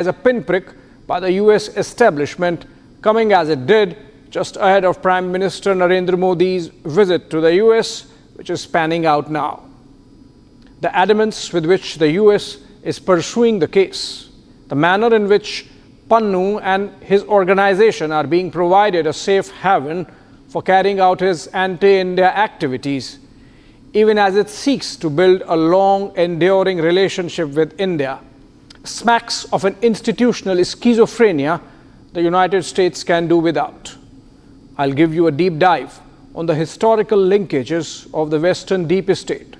as a pinprick by the US establishment, coming as it did just ahead of Prime Minister Narendra Modi's visit to the US, which is panning out now. The adamance with which the US is pursuing the case, the manner in which Pannun and his organization are being provided a safe haven for carrying out his anti-India activities, even as it seeks to build a long, enduring relationship with India, smacks of an institutional schizophrenia the United States can do without. I'll give you a deep dive on the historical linkages of the Western deep state,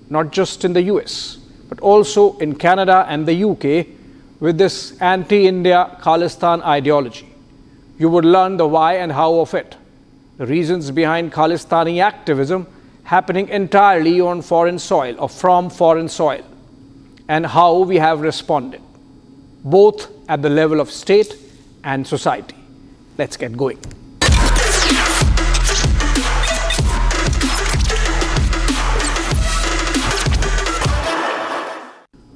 not just in the US, but also in Canada and the UK, with this anti-India Khalistan ideology. You would learn the why and how of it, the reasons behind Khalistani activism happening entirely on foreign soil or from foreign soil, and how we have responded, both at the level of state and society. Let's get going.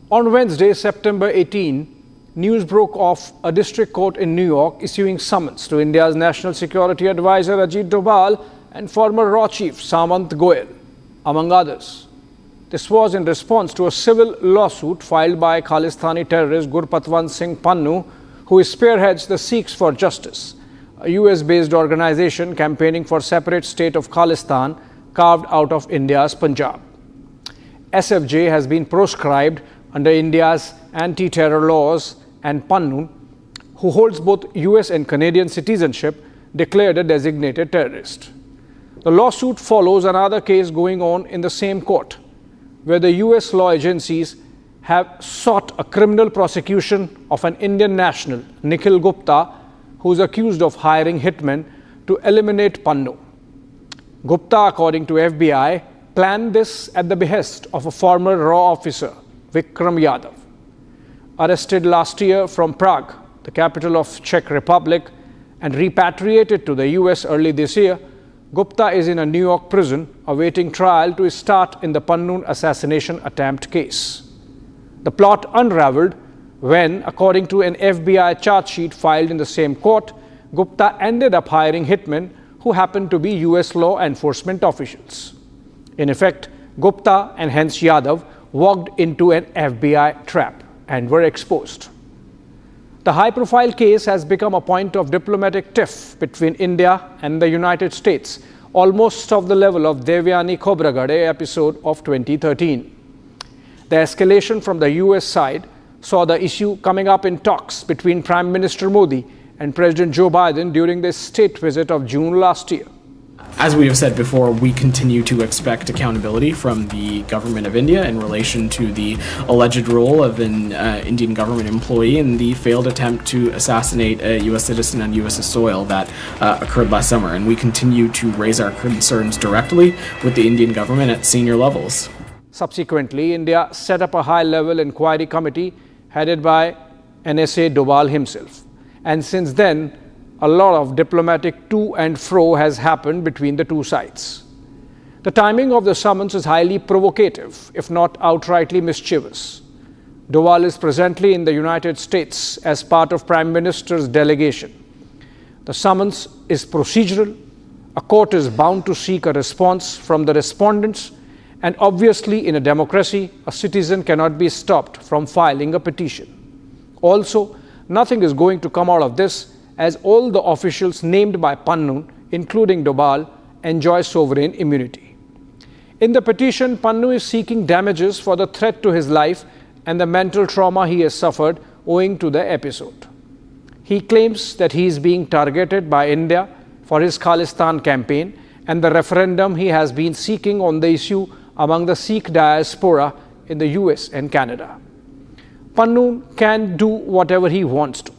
On Wednesday, September 18, news broke of a district court in New York issuing summons to India's National Security Advisor Ajit Doval and former RAW Chief Samant Goel, among others. This was in response to a civil lawsuit filed by Khalistani terrorist Gurpatwant Singh Pannun, who spearheads the Sikhs for Justice, a US-based organization campaigning for separate state of Khalistan carved out of India's Punjab. SFJ has been proscribed under India's anti-terror laws, and Pannun, who holds both US and Canadian citizenship, declared a designated terrorist. The lawsuit follows another case going on in the same court, where the US law agencies have sought a criminal prosecution of an Indian national, Nikhil Gupta, who is accused of hiring hitmen to eliminate Pannun. Gupta, according to FBI, planned this at the behest of a former RAW officer, Vikram Yadav. Arrested last year from Prague, the capital of Czech Republic, and repatriated to the US early this year, Gupta is in a New York prison awaiting trial to start in the Pannun assassination attempt case. The plot unraveled when, according to an FBI charge sheet filed in the same court, Gupta ended up hiring hitmen who happened to be US law enforcement officials. In effect, Gupta and hence Yadav walked into an FBI trap and were exposed. The high-profile case has become a point of diplomatic tiff between India and the United States, almost of the level of Devyani Khobragade episode of 2013. The escalation from the US side saw the issue coming up in talks between Prime Minister Modi and President Joe Biden during their state visit of June last year. As we have said before, we continue to expect accountability from the government of India in relation to the alleged role of an Indian government employee in the failed attempt to assassinate a US citizen on US soil that occurred last summer. And we continue to raise our concerns directly with the Indian government at senior levels. Subsequently, India set up a high-level inquiry committee headed by NSA Doval himself. And since then, a lot of diplomatic to and fro has happened between the two sides. The timing of the summons is highly provocative, if not outrightly mischievous. Doval is presently in the United States as part of Prime Minister's delegation. The summons is procedural. A court is bound to seek a response from the respondents, and obviously in a democracy, a citizen cannot be stopped from filing a petition. Also, nothing is going to come out of this, as all the officials named by Pannun, including Doval, enjoy sovereign immunity. In the petition, Pannun is seeking damages for the threat to his life and the mental trauma he has suffered owing to the episode. He claims that he is being targeted by India for his Khalistan campaign and the referendum he has been seeking on the issue among the Sikh diaspora in the US and Canada. Pannun can do whatever he wants to.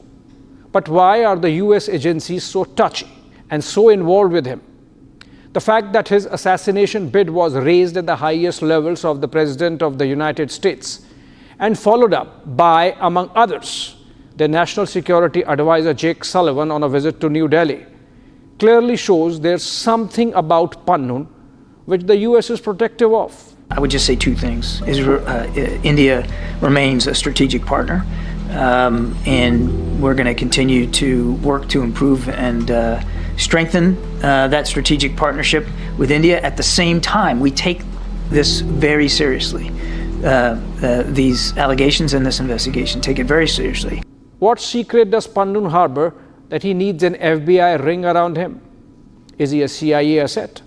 But why are the US agencies so touchy and so involved with him? The fact that his assassination bid was raised at the highest levels of the President of the United States and followed up by, among others, the National Security Advisor Jake Sullivan on a visit to New Delhi, clearly shows there's something about Pannun which the US is protective of. I would just say two things. India remains a strategic partner. and we're going to continue to work to improve and strengthen that strategic partnership with India. At the same time, we take this very seriously. These allegations and this investigation, take it very seriously. What secret does Pannun harbor that he needs an FBI ring around him? Is he a CIA asset?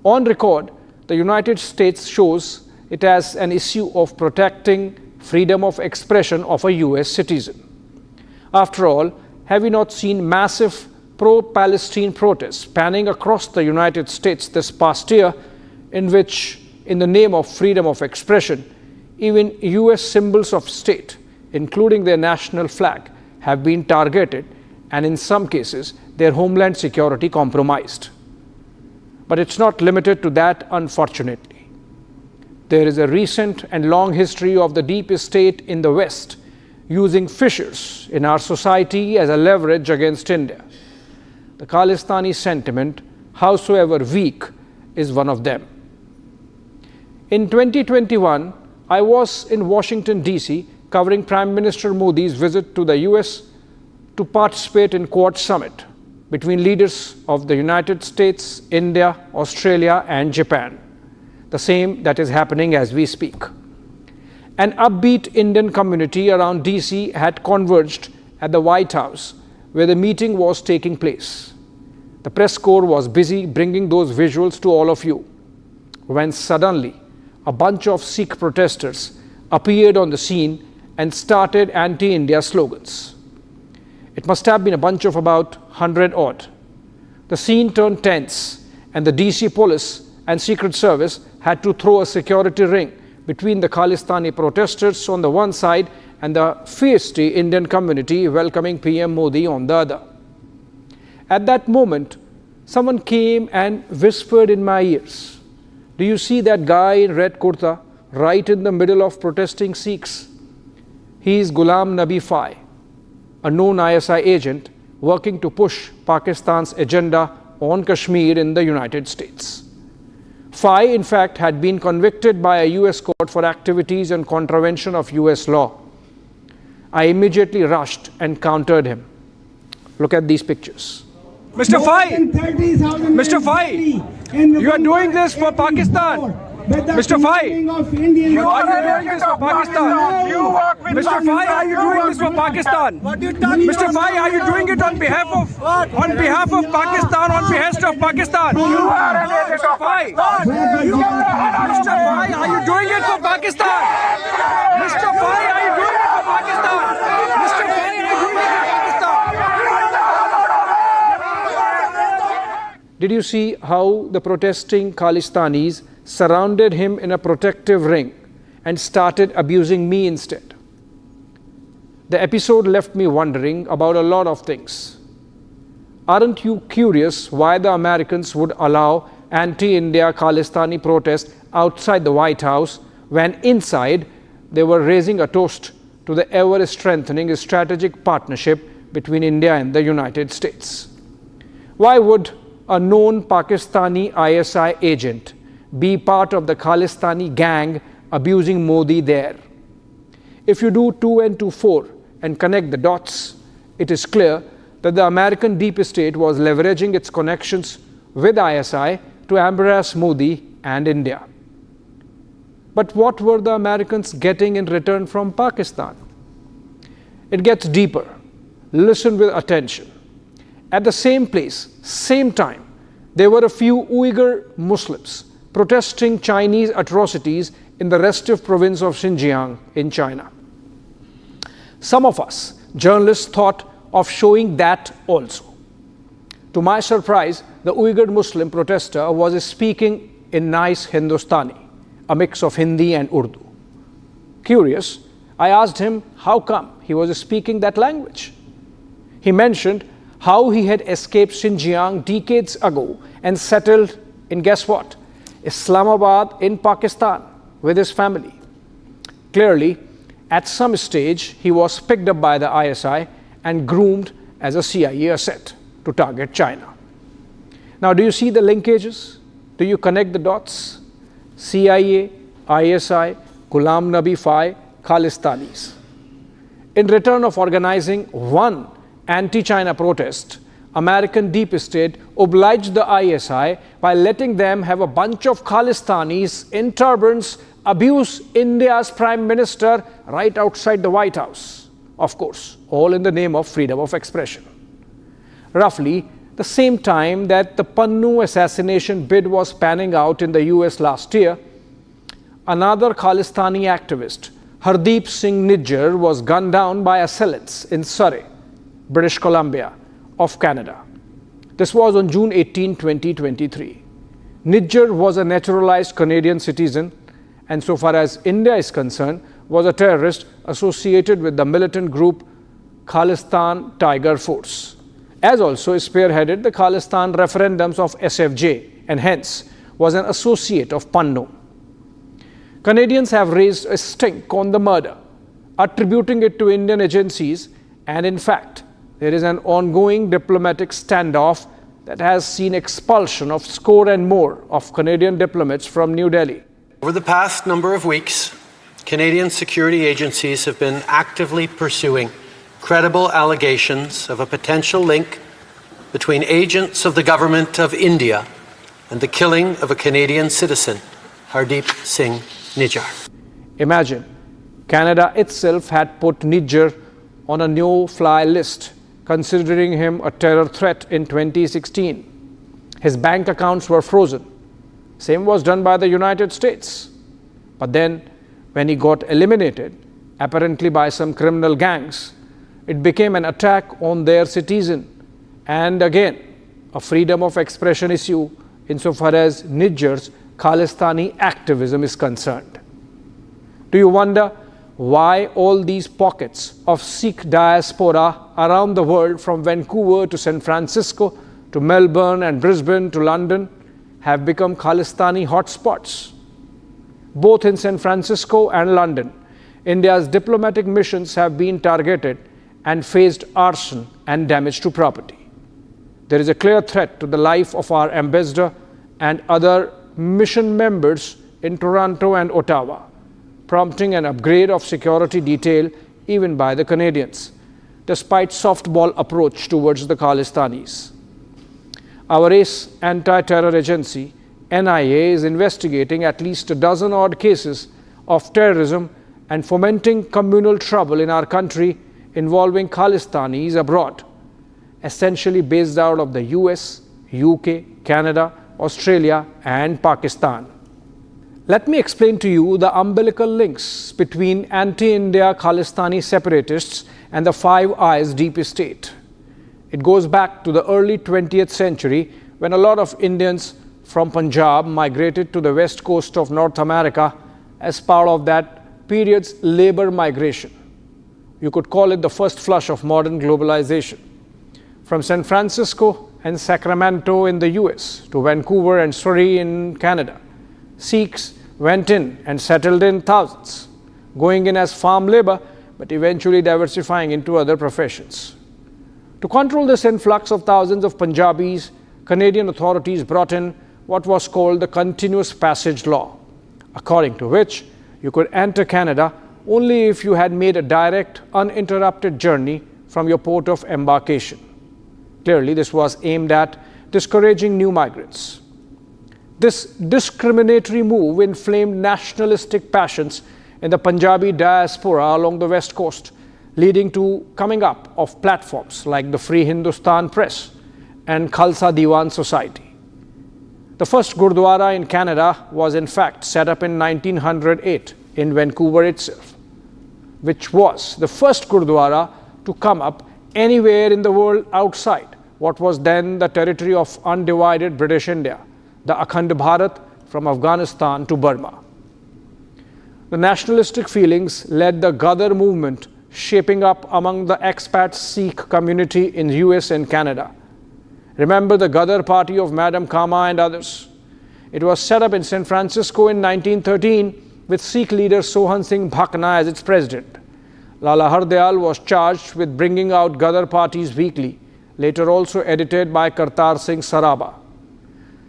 On record, the United States shows it as an issue of protecting freedom of expression of a US citizen. After all, have we not seen massive pro-Palestine protests spanning across the United States this past year, in which, in the name of freedom of expression, even US symbols of state, including their national flag, have been targeted and in some cases their homeland security compromised. But it's not limited to that, unfortunately. There is a recent and long history of the deep state in the West using fissures in our society as a leverage against India. The Khalistani sentiment, howsoever weak, is one of them. In 2021, I was in Washington, D.C., covering Prime Minister Modi's visit to the US to participate in Quad Summit between leaders of the United States, India, Australia, and Japan, the same that is happening as we speak. An upbeat Indian community around DC had converged at the White House, where the meeting was taking place. The press corps was busy bringing those visuals to all of you, when suddenly a bunch of Sikh protesters appeared on the scene and started anti-India slogans. It must have been a bunch of about 100 odd. The scene turned tense, and the DC police and Secret Service had to throw a security ring between the Khalistani protesters on the one side and the feisty Indian community welcoming PM Modi on the other. At that moment, someone came and whispered in my ears, "Do you see that guy in red kurta right in the middle of protesting Sikhs? He is Ghulam Nabi Fai, a known ISI agent working to push Pakistan's agenda on Kashmir in the United States." Fai, in fact, had been convicted by a US court for activities in contravention of US law. I immediately rushed and countered him. Look at these pictures. Mr. Fai! Mr. Fai! You are doing this for Pakistan! Mr. Fai, are you doing this for Pakistan? Mr. Fai, are you doing this for Pakistan? Mr. Fai, are you doing it on behalf of Pakistan, on behest of Pakistan? Mr. Fai, Mr. Fai, are you doing it for Pakistan? Mr. Fai, are you doing it for Pakistan? Mr. Fai, are you doing it for Pakistan? Did you see how the protesting Khalistanis surrounded him in a protective ring and started abusing me instead? The episode left me wondering about a lot of things. Aren't you curious why the Americans would allow anti-India Khalistani protests outside the White House when inside they were raising a toast to the ever-strengthening strategic partnership between India and the United States? Why would a known Pakistani ISI agent be part of the Khalistani gang abusing Modi there? If you do 2 and 2, 4 and connect the dots, it is clear that the American deep state was leveraging its connections with ISI to embarrass Modi and India. But what were the Americans getting in return from Pakistan? It gets deeper. Listen with attention. At the same place, same time, there were a few Uyghur Muslims protesting Chinese atrocities in the restive province of Xinjiang in China. Some of us journalists thought of showing that also. To my surprise, the Uyghur Muslim protester was speaking in nice Hindustani, a mix of Hindi and Urdu. Curious, I asked him how come he was speaking that language. He mentioned how he had escaped Xinjiang decades ago and settled in, guess what, Islamabad in Pakistan with his family. Clearly, at some stage, he was picked up by the ISI and groomed as a CIA asset to target China. Now, do you see the linkages? Do you connect the dots? CIA, ISI, Ghulam Nabi Fai, Khalistanis. In return of organizing one anti-China protest, American deep state obliged the ISI by letting them have a bunch of Khalistanis in turbans abuse India's Prime Minister right outside the White House. Of course, all in the name of freedom of expression. Roughly the same time that the Pannun assassination bid was panning out in the US last year, another Khalistani activist, Hardeep Singh Nijjar, was gunned down by assailants in Surrey, British Columbia, of Canada. This was on June 18, 2023. Nijjar was a naturalized Canadian citizen and, so far as India is concerned, was a terrorist associated with the militant group Khalistan Tiger Force, as also spearheaded the Khalistan referendums of SFJ and hence was an associate of Pannun. Canadians have raised a stink on the murder, attributing it to Indian agencies, and in fact, there is an ongoing diplomatic standoff that has seen expulsion of score and more of Canadian diplomats from New Delhi. Over the past number of weeks, Canadian security agencies have been actively pursuing credible allegations of a potential link between agents of the government of India and the killing of a Canadian citizen, Hardeep Singh Nijjar. Imagine, Canada itself had put Nijjar on a no-fly list, considering him a terror threat in 2016. His bank accounts were frozen. Same was done by the United States. But then, when he got eliminated, apparently by some criminal gangs, it became an attack on their citizen, and again, a freedom of expression issue insofar as Nijjar's Khalistani activism is concerned. Do you wonder why all these pockets of Sikh diaspora around the world, from Vancouver to San Francisco to Melbourne and Brisbane to London, have become Khalistani hotspots? Both in San Francisco and London, India's diplomatic missions have been targeted and faced arson and damage to property. There is a clear threat to the life of our ambassador and other mission members in Toronto and Ottawa, prompting an upgrade of security detail even by the Canadians, despite softball approach towards the Khalistanis. Our ace anti-terror agency, NIA, is investigating at least a dozen odd cases of terrorism and fomenting communal trouble in our country involving Khalistanis abroad, essentially based out of the US, UK, Canada, Australia and Pakistan. Let me explain to you the umbilical links between anti-India Khalistani separatists and the Five Eyes deep state. It goes back to the early 20th century when a lot of Indians from Punjab migrated to the west coast of North America as part of that period's labor migration. You could call it the first flush of modern globalization. From San Francisco and Sacramento in the US to Vancouver and Surrey in Canada, Sikhs went in and settled in thousands, going in as farm labor but eventually diversifying into other professions. To control this influx of thousands of Punjabis, Canadian authorities brought in what was called the Continuous Passage Law, according to which you could enter Canada only if you had made a direct, uninterrupted journey from your port of embarkation. Clearly, this was aimed at discouraging new migrants. This discriminatory move inflamed nationalistic passions in the Punjabi diaspora along the west coast, leading to coming up of platforms like the Free Hindustan Press and Khalsa Diwan Society. The first Gurdwara in Canada was in fact set up in 1908 in Vancouver itself, which was the first Gurdwara to come up anywhere in the world outside what was then the territory of undivided British India, the Akhand Bharat from Afghanistan to Burma. The nationalistic feelings led the Ghadar movement shaping up among the expat Sikh community in US and Canada. Remember the Ghadar party of Madam Kama and others? It was set up in San Francisco in 1913 with Sikh leader Sohan Singh Bhakna as its president. Lala Hardayal was charged with bringing out Ghadar parties weekly, later also edited by Kartar Singh Saraba.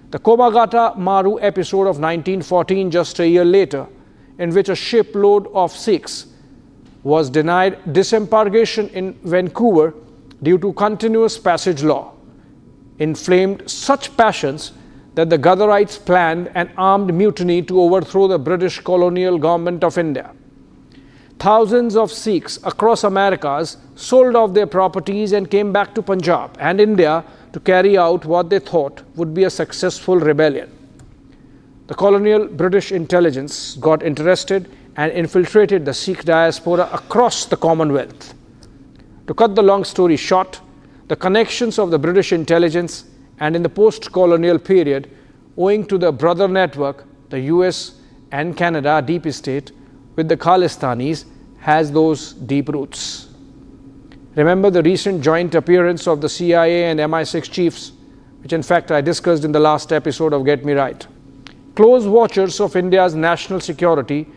The Komagata Maru episode of 1914, just a year later, in which a shipload of Sikhs was denied disembarkation in Vancouver due to continuous passage law, inflamed such passions that the Gaddarites planned an armed mutiny to overthrow the British colonial government of India. Thousands of Sikhs across Americas sold off their properties and came back to Punjab and India to carry out what they thought would be a successful rebellion. The colonial British intelligence got interested and infiltrated the Sikh diaspora across the Commonwealth. To cut the long story short, the connections of the British intelligence and in the post-colonial period, owing to the brother network, the US and Canada deep state with the Khalistanis has those deep roots. Remember the recent joint appearance of the CIA and MI6 chiefs, which in fact I discussed in the last episode of Get Me Right. Close watchers of India's national security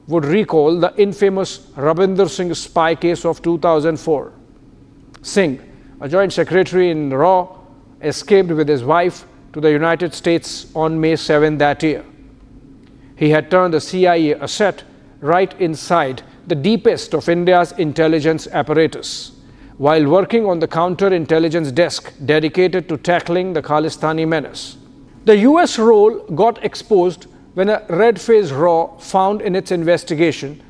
would recall the infamous Rabinder Singh spy case of 2004. Singh, a joint secretary in RAW, escaped with his wife to the United States on May 7 that year. He had turned the CIA asset right inside the deepest of India's intelligence apparatus, while working on the counterintelligence desk dedicated to tackling the Khalistani menace. The US role got exposed when a red-faced RAW found in its investigation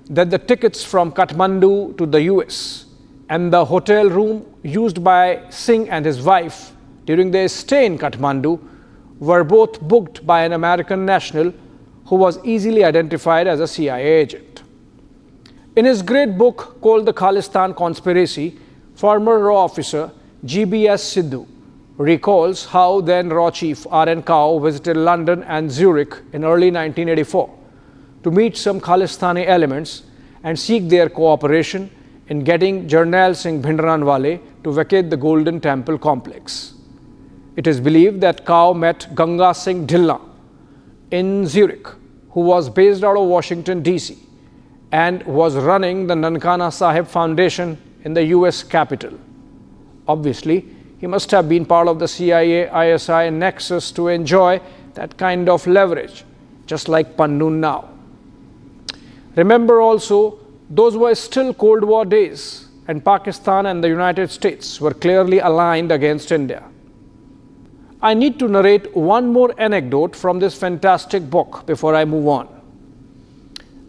that the tickets from Kathmandu to the US and the hotel room used by Singh and his wife during their stay in Kathmandu were both booked by an American national who was easily identified as a CIA agent. In his great book called The Khalistan Conspiracy, former RAW officer GBS Sidhu recalls how then RAW chief R.N. Kao visited London and Zurich in early 1984 to meet some Khalistani elements and seek their cooperation in getting Jarnail Singh Bhindranwale to vacate the Golden Temple complex. It is believed that Kao met Ganga Singh Dhillon in Zurich, who was based out of Washington, D.C., and was running the Nankana Sahib Foundation in the US Capitol. Obviously, he must have been part of the CIA-ISI nexus to enjoy that kind of leverage, just like Pannun now. Remember also, those were still Cold War days, and Pakistan and the United States were clearly aligned against India. I need to narrate one more anecdote from this fantastic book before I move on.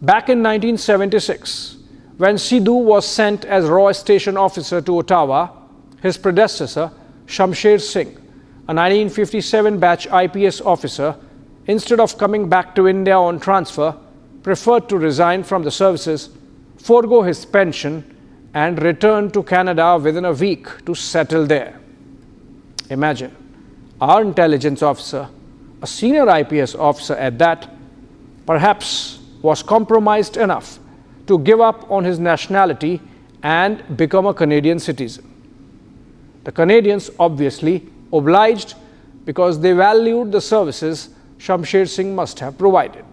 Back in 1976, when Sidhu was sent as RAW station officer to Ottawa, his predecessor, Shamsher Singh, a 1957 batch IPS officer, instead of coming back to India on transfer, preferred to resign from the services, forego his pension, and return to Canada within a week to settle there. Imagine, our intelligence officer, a senior IPS officer at that, perhaps was compromised enough to give up on his nationality and become a Canadian citizen. The Canadians obviously obliged because they valued the services Shamsher Singh must have provided.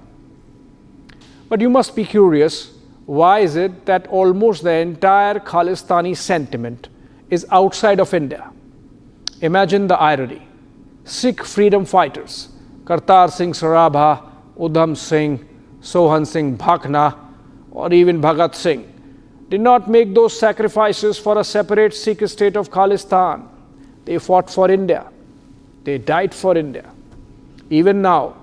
But you must be curious, why is it that almost the entire Khalistani sentiment is outside of India? Imagine the irony. Sikh freedom fighters, Kartar Singh Sarabha, Udham Singh, Sohan Singh Bhakna, or even Bhagat Singh, did not make those sacrifices for a separate Sikh state of Khalistan. They fought for India. They died for India. Even now,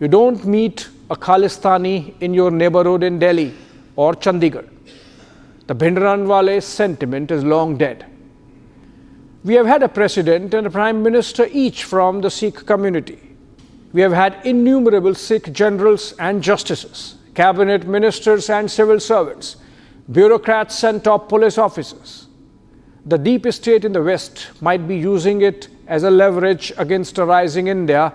you don't meet a Khalistani in your neighborhood in Delhi or Chandigarh. The Bhindranwale sentiment is long dead. We have had a president and a prime minister each from the Sikh community. We have had innumerable Sikh generals and justices, cabinet ministers and civil servants, bureaucrats and top police officers. The deep state in the West might be using it as a leverage against a rising India,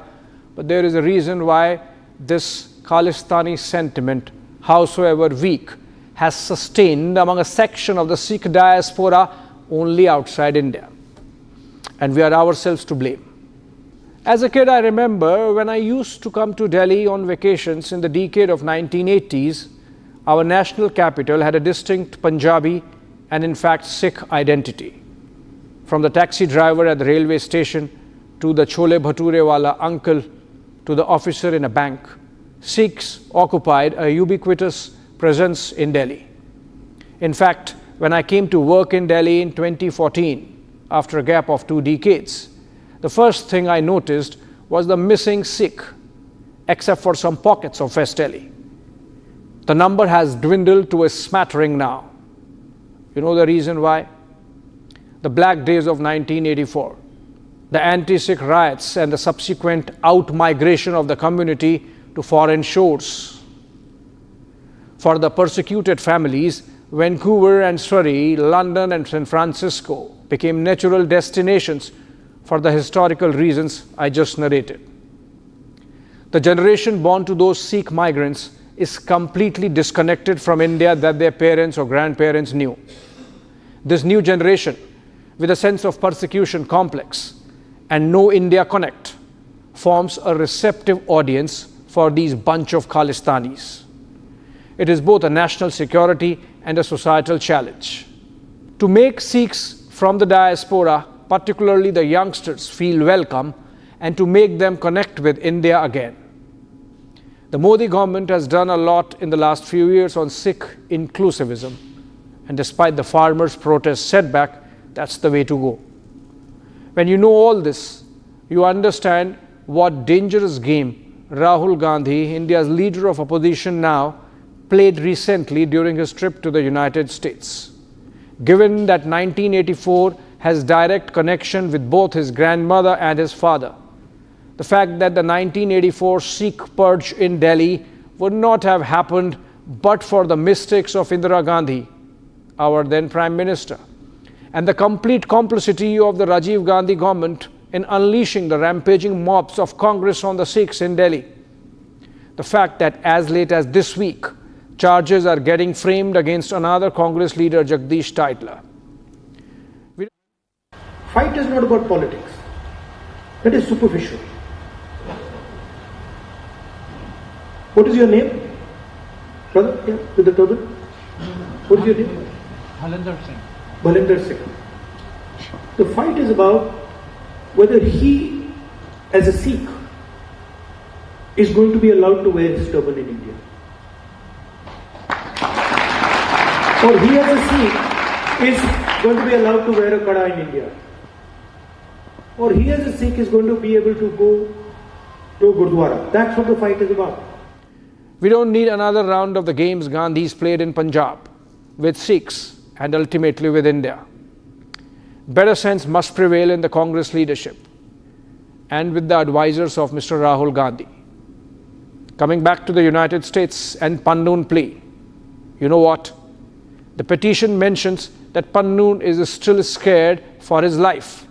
but there is a reason why this Khalistani sentiment, howsoever weak, has sustained among a section of the Sikh diaspora only outside India. And we are ourselves to blame. As a kid, I remember when I used to come to Delhi on vacations in the decade of 1980s, our national capital had a distinct Punjabi and in fact Sikh identity. From the taxi driver at the railway station to the chole bhature wala uncle to the officer in a bank, Sikhs occupied a ubiquitous presence in Delhi. In fact, when I came to work in Delhi in 2014, after a gap of 2 decades, the first thing I noticed was the missing Sikh, except for some pockets of West Delhi. The number has dwindled to a smattering now. You know the reason why? The black days of 1984, the anti-Sikh riots and the subsequent out-migration of the community to foreign shores. For the persecuted families, Vancouver and Surrey, London and San Francisco became natural destinations for the historical reasons I just narrated. The generation born to those Sikh migrants is completely disconnected from India that their parents or grandparents knew. This new generation, with a sense of persecution complex and no India connect, forms a receptive audience for these bunch of Khalistanis. It is both a national security and a societal challenge. To make Sikhs from the diaspora, particularly the youngsters, feel welcome and to make them connect with India again. The Modi government has done a lot in the last few years on Sikh inclusivism, and despite the farmers' protest setback, that's the way to go. When you know all this, you understand what dangerous game Rahul Gandhi, India's leader of opposition now, played recently during his trip to the United States. Given that 1984 has direct connection with both his grandmother and his father, the fact that the 1984 Sikh purge in Delhi would not have happened but for the mistakes of Indira Gandhi, our then Prime Minister, and the complete complicity of the Rajiv Gandhi government in unleashing the rampaging mobs of Congress on the Sikhs in Delhi. The fact that as late as this week, charges are getting framed against another Congress leader, Jagdish Titler. Fight is not about politics. That is superficial. What is your name? Brother, yeah, with the turban? What is your name? Bhalinder Singh. The fight is about whether he, as a Sikh, is going to be allowed to wear his turban in India. Or he, as a Sikh, is going to be allowed to wear a kada in India. Or he, as a Sikh, is going to be able to go to Gurdwara. That's what the fight is about. We don't need another round of the games Gandhi's played in Punjab with Sikhs and ultimately with India. Better sense must prevail in the Congress leadership and with the advisors of Mr. Rahul Gandhi. Coming back to the United States and Pannun plea, you know what? The petition mentions that Pannun is still scared for his life,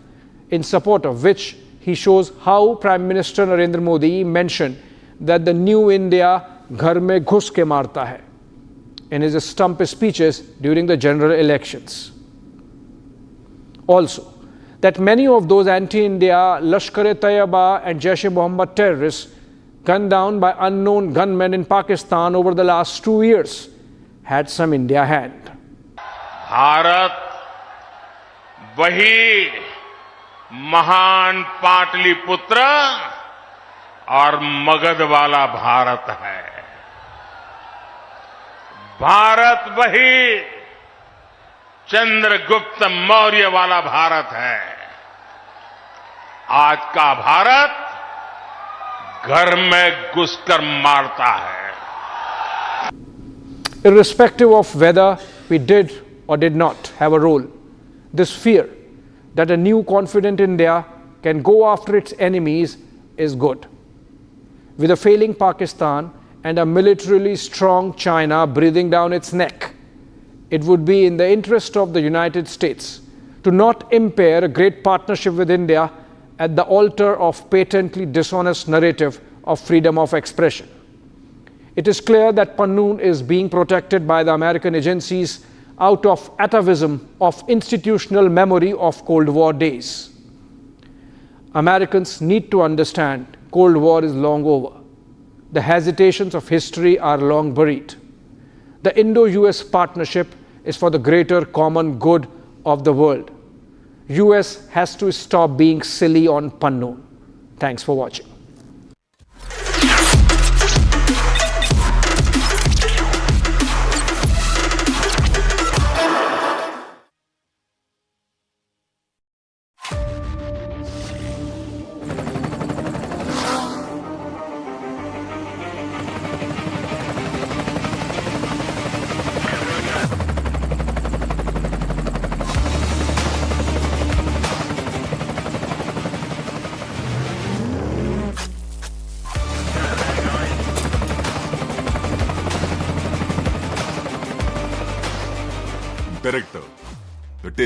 in support of which he shows how Prime Minister Narendra Modi mentioned that the new India ghar mein ghus ke marta hai in his stump speeches during the general elections. Also, that many of those anti-India Lashkar-e-Taiba and Jaish-e-Mohammed terrorists gunned down by unknown gunmen in Pakistan over the last 2 years had some India hand. Bharat वही महान पाटलिपुत्र और मगध वाला भारत है। भारत वही चंद्रगुप्त मौर्य वाला भारत है। आज का भारत घर में घुसकर मारता है। Irrespective of whether we did or did not have a role, this fear that a new confident India can go after its enemies is good. With a failing Pakistan and a militarily strong China breathing down its neck, it would be in the interest of the United States to not impair a great partnership with India at the altar of patently dishonest narrative of freedom of expression. It is clear that Pannun is being protected by the American agencies out of atavism of institutional memory of Cold War days. Americans need to understand Cold War is long over. The hesitations of history are long buried. The Indo-US partnership is for the greater common good of the world. US has to stop being silly on Pannun. Thanks for watching. correct. The taste